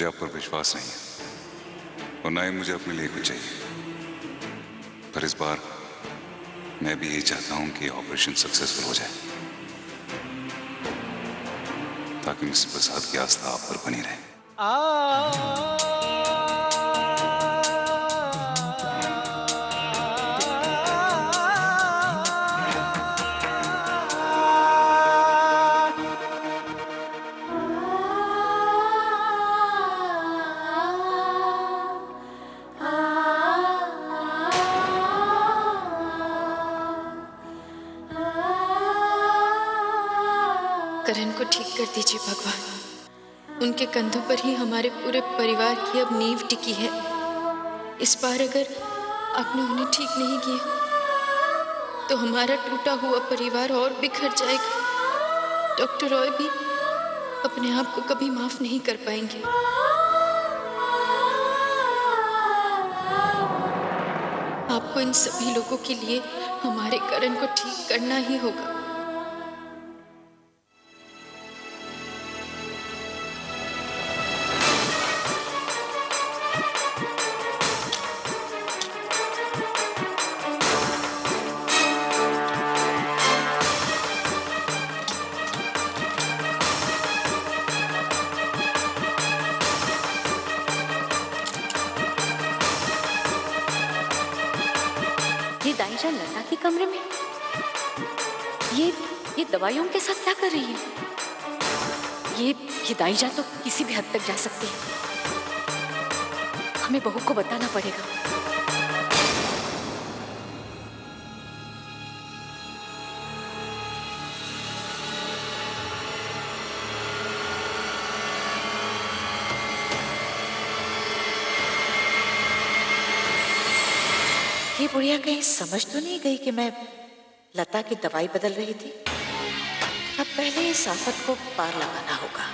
मुझे आप पर विश्वास नहीं है और ना ही मुझे अपने लिए कुछ चाहिए। पर इस बार मैं भी यही चाहता हूं कि ऑपरेशन सक्सेसफुल हो जाए, ताकि मिस्टर प्रसाद की आस्था आप पर बनी रहे। करण को ठीक कर दीजिए भगवान। उनके कंधों पर ही हमारे पूरे परिवार की अब नींव टिकी है। इस बार अगर आपने उन्हें ठीक नहीं किया तो हमारा टूटा हुआ परिवार और बिखर जाएगा। डॉक्टर रॉय भी अपने आप को कभी माफ नहीं कर पाएंगे। आपको इन सभी लोगों के लिए हमारे करण को ठीक करना ही होगा। ये दाईजान लता के कमरे में ये दवाइयों के साथ क्या कर रही है? ये दाईजान तो किसी भी हद तक जा सकती है। हमें बहू को बताना पड़ेगा। ये बुढ़िया कहीं समझ तो नहीं गई कि मैं लता की दवाई बदल रही थी? अब पहले इस आफत को पार लगाना होगा।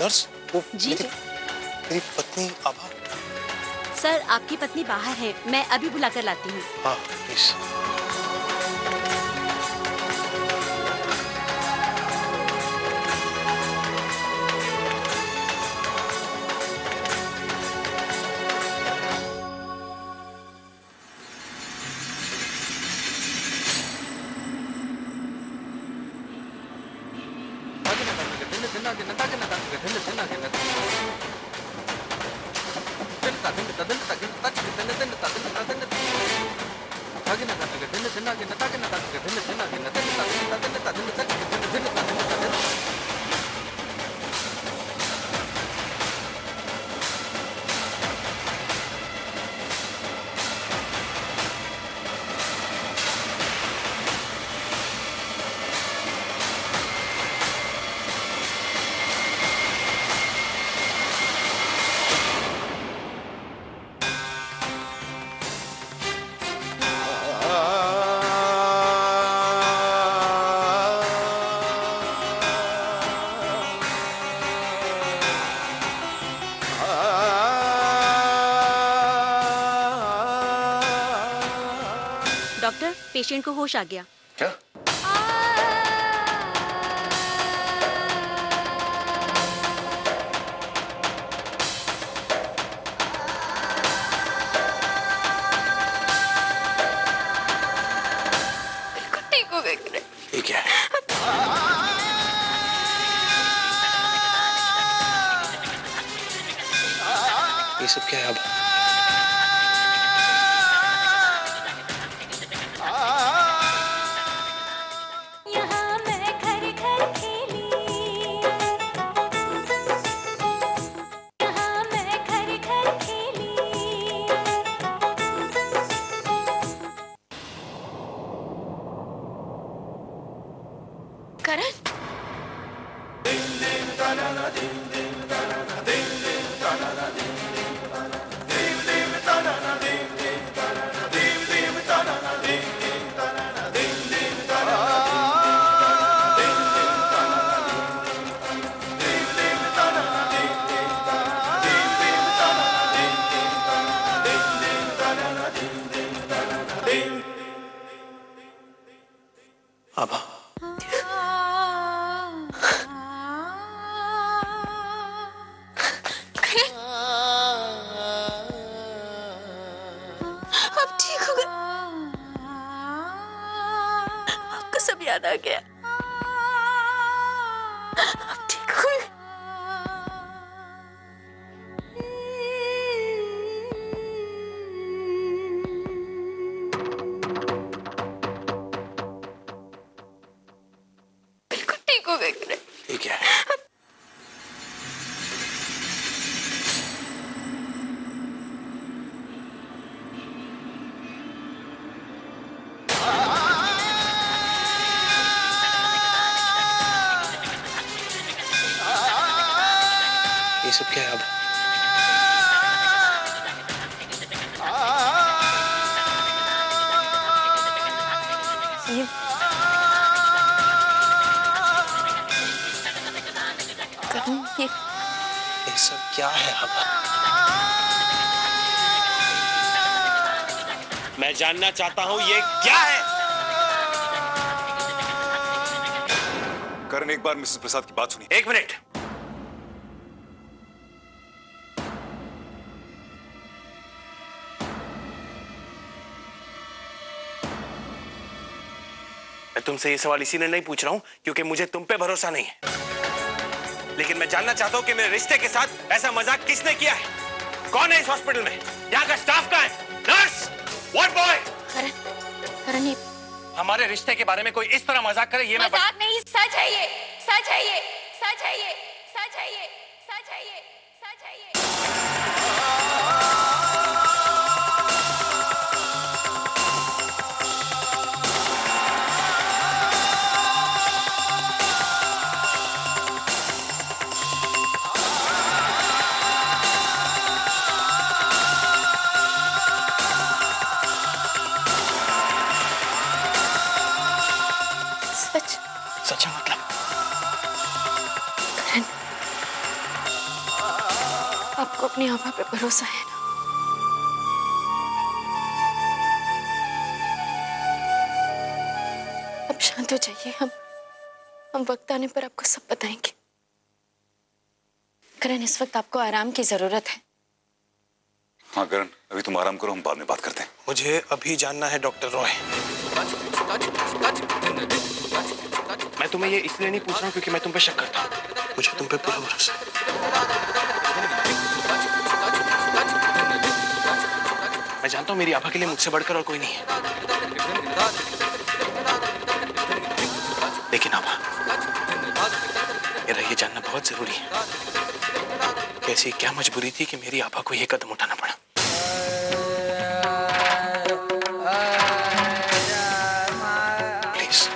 नर्स, वो जी मेरी पत्नी आभा। सर, आपकी पत्नी बाहर है, मैं अभी बुला कर लाती हूँ। हाँ प्लीज। डॉक्टर, पेशेंट को होश आ गया। क्या? बिल्कुल ठीक हो गए। ठीक है। ये सब क्या है आभा? यहाँ मैं घर घर खेली, यहाँ मैं घर घर खेली। करण, आभा, आप ठीक हो गए? आपका सब याद आ गया? आप ठीक हो गए? बिल्कुल ठीक हो गए करण। ठीक है। ये सब क्या है आभा? ये करण, ये सब क्या है आभा? मैं जानना चाहता हूँ ये क्या है? करण, एक बार मिसेस प्रसाद की बात सुनिए। एक मिनट। मैं तुमसे ये सवाल इसीलिए नहीं पूछ रहा हूं क्योंकि मुझे तुम पे भरोसा नहीं है, लेकिन मैं जानना चाहता हूं कि मेरे रिश्ते के साथ ऐसा मजाक किसने किया है? कौन है इस हॉस्पिटल में? यहाँ का स्टाफ कहाँ है? Nurse, what boy? Karan, Karan, ये हमारे रिश्ते के बारे में कोई इस तरह मजाक करे ये मैं मजाक नहीं, सच है ये, सच है ये, सच है ये, सच है ये, सच है ये, सच है ये। सच? सच है मतलब? करण, आपको अपनी आभा पे भरोसा है ना? अब शांत हो जाइए। हम वक्त आने पर आपको सब बताएंगे। करण, इस वक्त आपको आराम की जरूरत है। हाँ करण, अभी तुम आराम करो, हम बाद में बात करते हैं। मुझे अभी जानना है डॉक्टर रॉय। मैं तुम्हें ये इसलिए नहीं पूछ रहा हूँ क्योंकि मैं तुम पे शक करता हूँ। मुझे तुम पे पूरा भरोसा है। मैं जानता हूँ मेरी आभा के लिए मुझसे बढ़कर और कोई नहीं है, लेकिन आभा, मेरा ये जानना बहुत जरूरी है कि ऐसी क्या मजबूरी थी कि मेरी आभा को ये कदम उठाना पड़ा। Please,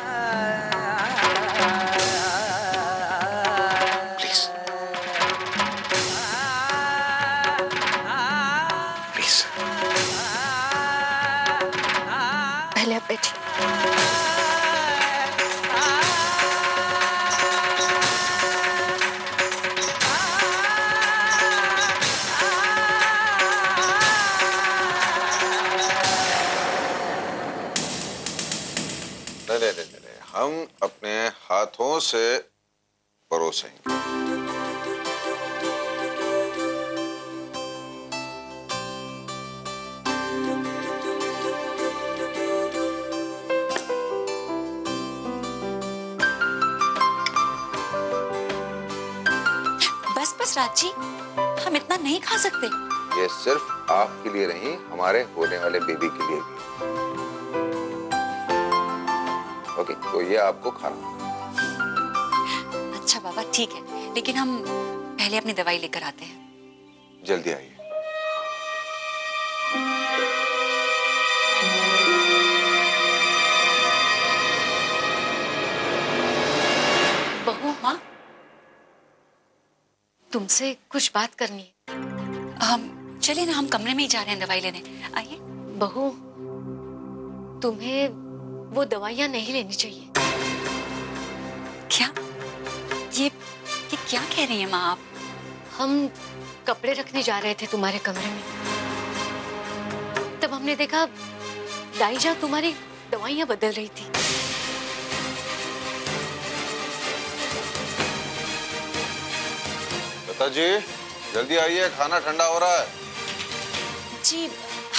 please, please. पहले आप बैठिए। नहीं, हम अपने हाथों से परोसेंगे। बस बस राज जी, हम इतना नहीं खा सकते। ये सिर्फ आपके लिए नहीं, हमारे होने वाले बेबी के लिए भी। ओके, तो ये आपको खाना। अच्छा बाबा ठीक है, लेकिन हम पहले अपनी दवाई लेकर आते हैं। जल्दी आइए। बहू, माँ, तुमसे कुछ बात करनी है। हम चलिए ना, हम कमरे में ही जा रहे हैं दवाई लेने। आइए। बहू, तुम्हें वो दवाइयां नहीं लेनी चाहिए। क्या? ये क्या कह रही हैं माँ आप? हम कपड़े रखने जा रहे थे तुम्हारे कमरे में, तब हमने देखा दाईजा तुम्हारी दवाइयां बदल रही थी। लता जी, जल्दी आइए, खाना ठंडा हो रहा है। जी,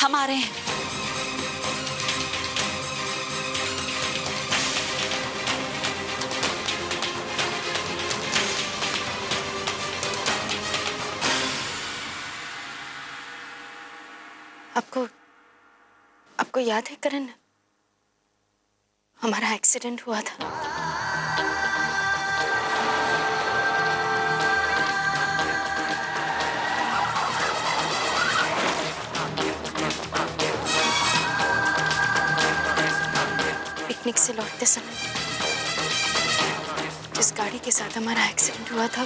हम आ रहे हैं। आपको याद है करण, हमारा एक्सीडेंट हुआ था। पिकनिक से लौटते समय जिस गाड़ी के साथ हमारा एक्सीडेंट हुआ था,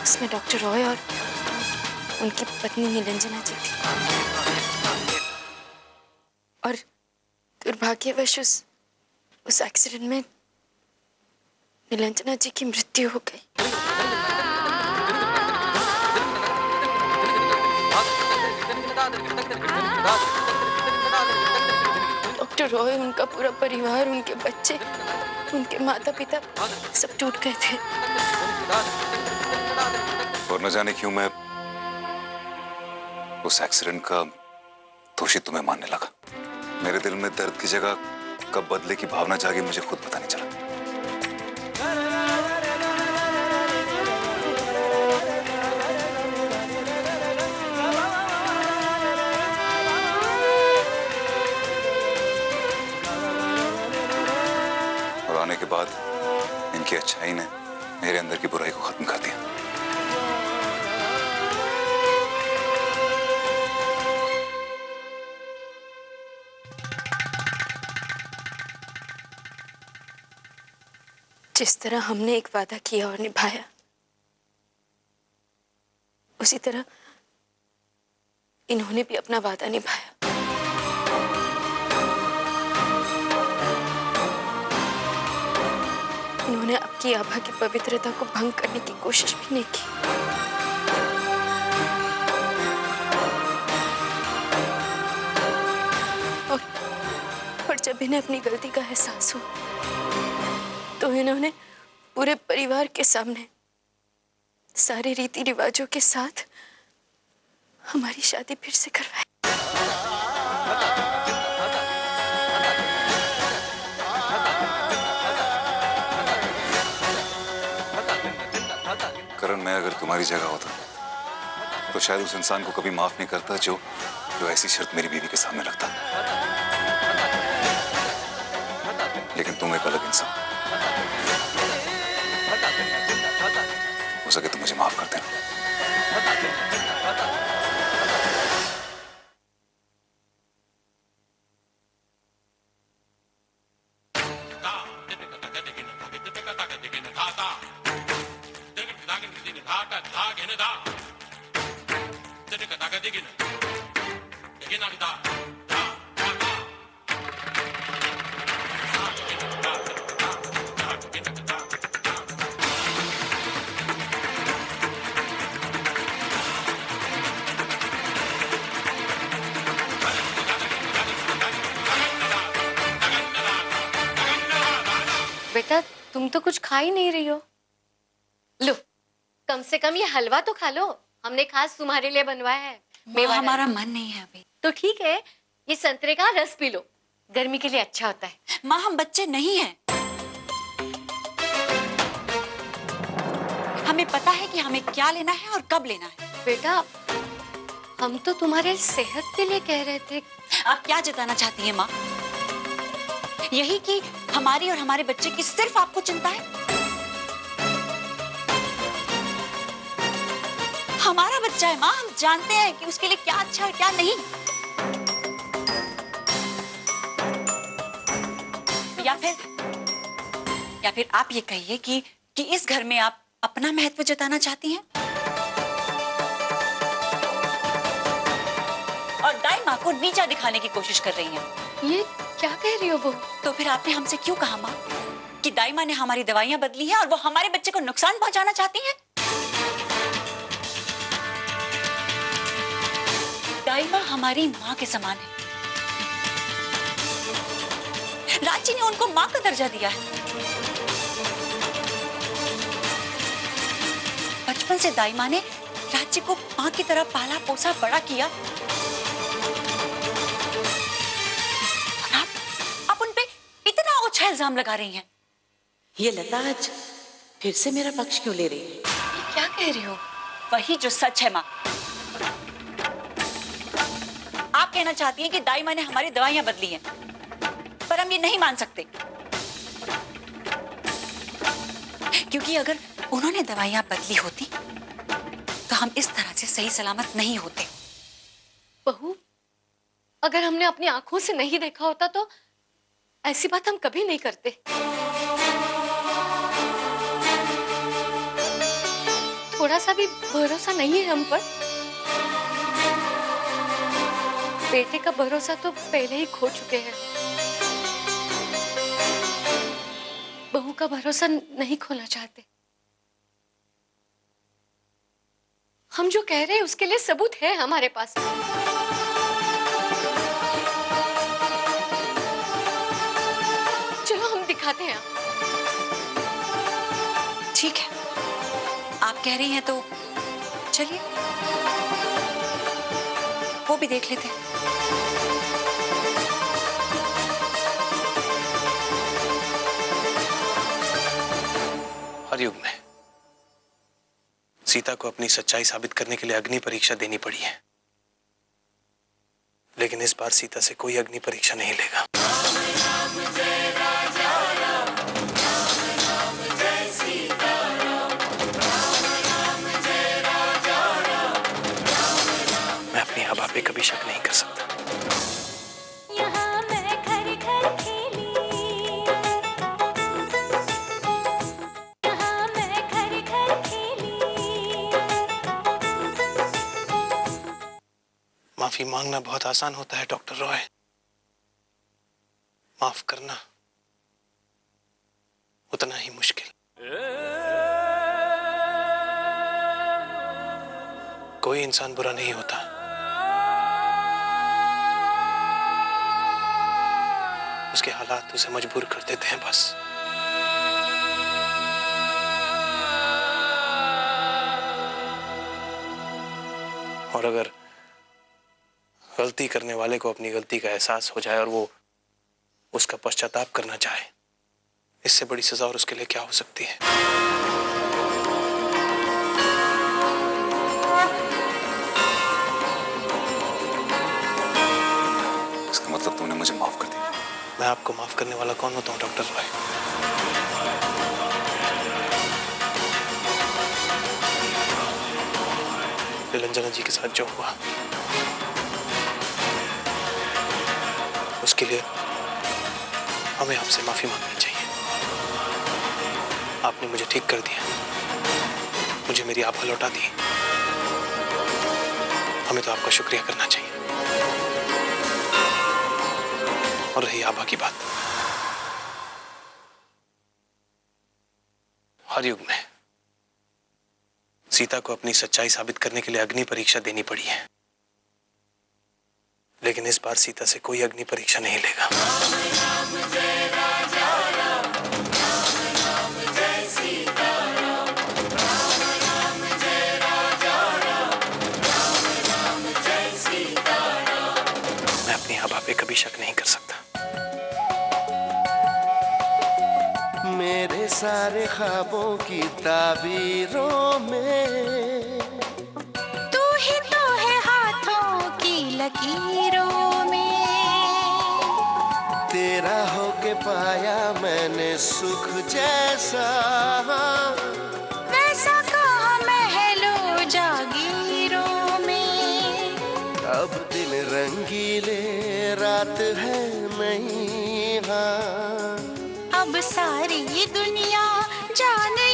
उसमें डॉक्टर रॉय और उनकी पत्नी निरंजना जी थी। और दुर्भाग्यवश उस एक्सीडेंट में निरंजना जी की मृत्यु हो गई। डॉक्टर रॉय, उनका पूरा परिवार, उनके बच्चे, उनके माता पिता सब टूट गए थे। और न जाने क्यों मैं उस एक्सीडेंट का दोषी तुम्हें मानने लगा। मेरे दिल में दर्द की जगह कब बदले की भावना जागी, मुझे खुद पता नहीं चला। और आने के बाद इनकी अच्छाई ने मेरे अंदर की बुराई को खत्म कर दिया। जिस तरह हमने एक वादा किया और निभाया, उसी तरह इन्होंने भी अपना वादा निभाया। इन्होंने आपकी आभा की पवित्रता को भंग करने की कोशिश भी नहीं की। और जब इन्हें अपनी गलती का एहसास हुआ, तो इन्होंने पूरे परिवार के सामने सारे रीति रिवाजों के साथ हमारी शादी फिर से करवाई। करण, मैं अगर तुम्हारी जगह होता तो शायद उस इंसान को कभी माफ नहीं करता जो ऐसी शर्त मेरी बीवी के सामने रखता। लेकिन तुम एक अलग इंसान, हो सके तो मुझे माफ कर देना। बेटा, तुम तो कुछ खा ही नहीं रही हो। लो, कम से कम ये हलवा तो खा लो, हमने खास तुम्हारे लिए बनवाया है। माँ, हमारा मन नहीं है अभी। तो ठीक है, ये संतरे का रस पी लो, गर्मी के लिए अच्छा होता है। माँ, हम बच्चे नहीं हैं। हमें पता है कि हमें क्या लेना है और कब लेना है। बेटा, हम तो तुम्हारे सेहत के लिए कह रहे थे। आप क्या जताना चाहती हैं माँ? यही कि हमारी और हमारे बच्चे की सिर्फ आपको चिंता है? हमारा बच्चा है माँ, हम जानते हैं कि उसके लिए क्या अच्छा और क्या नहीं। या फिर आप ये कहिए कि इस घर में आप अपना महत्व जताना चाहती हैं और दाई माँ को नीचा दिखाने की कोशिश कर रही हैं। ये क्या कह रही हो बहू? तो फिर आपने हमसे क्यों कहा माँ कि दाई माँ ने हमारी दवाइयां बदली हैं और वो हमारे बच्चे को नुकसान पहुंचाना चाहती हैं? दाई माँ हमारी माँ के समान है। रांची ने उनको माँ का दर्जा दिया है। बचपन से दाई माँ ने रांची को माँ की तरह पाला पोसा बड़ा किया। आप उन पे इतना ओछा इल्जाम लगा रही हैं। ये लता आज फिर से मेरा पक्ष क्यों ले रही है? क्या कह रही हो? वही जो सच है माँ। आप कहना चाहती हैं कि दाई माँ ने हमारी दवाइयां बदली हैं, पर हम ये नहीं मान सकते, क्योंकि अगर उन्होंने दवाइयां बदली होती तो हम इस तरह से सही सलामत नहीं होते। बहू, अगर हमने अपनी आंखों से नहीं देखा होता तो ऐसी बात हम कभी नहीं करते। थोड़ा सा भी भरोसा नहीं है हम पर। बेटे का भरोसा तो पहले ही खो चुके हैं। बहू का भरोसा नहीं खोना चाहते। हम जो कह रहे हैं उसके लिए सबूत है हमारे पास। चलो हम दिखाते हैं। ठीक है, आप कह रही हैं तो चलिए वो भी देख लेते हैं। हर युग में सीता को अपनी सच्चाई साबित करने के लिए अग्नि परीक्षा देनी पड़ी है, लेकिन इस बार सीता से कोई अग्नि परीक्षा नहीं लेगा। मैं अपनी आभा पे कभी शक नहीं कर सकता। माफी मांगना बहुत आसान होता है डॉक्टर रॉय, माफ करना उतना ही मुश्किल। कोई इंसान बुरा नहीं होता, उसके हालात उसे मजबूर कर देते हैं बस। और अगर गलती करने वाले को अपनी गलती का एहसास हो जाए और वो उसका पश्चाताप करना चाहे, इससे बड़ी सजा और उसके लिए क्या हो सकती है? इसका मतलब तुमने मुझे माफ कर दिया? मैं आपको माफ करने वाला कौन होता हूँ डॉक्टर रॉय? निरंजना जी के साथ जो हुआ उसके लिए हमें आपसे माफी मांगनी चाहिए। आपने मुझे ठीक कर दिया, मुझे मेरी आभा लौटा दी। हमें तो आपका शुक्रिया करना चाहिए। और रही आभा की बात, हर युग में सीता को अपनी सच्चाई साबित करने के लिए अग्नि परीक्षा देनी पड़ी है, लेकिन इस बार सीता से कोई अग्नि परीक्षा नहीं लेगा। मैं अपनी आभा पे कभी शक नहीं कर सकता। मेरे सारे ख्वाबों की ताबीरों में तू लकीरों में। तेरा होके पाया मैंने सुख जैसा, वैसा कहाँ महलों जागीरों में। अब दिन रंगीले रात है नहीं, हाँ अब सारी दुनिया जाने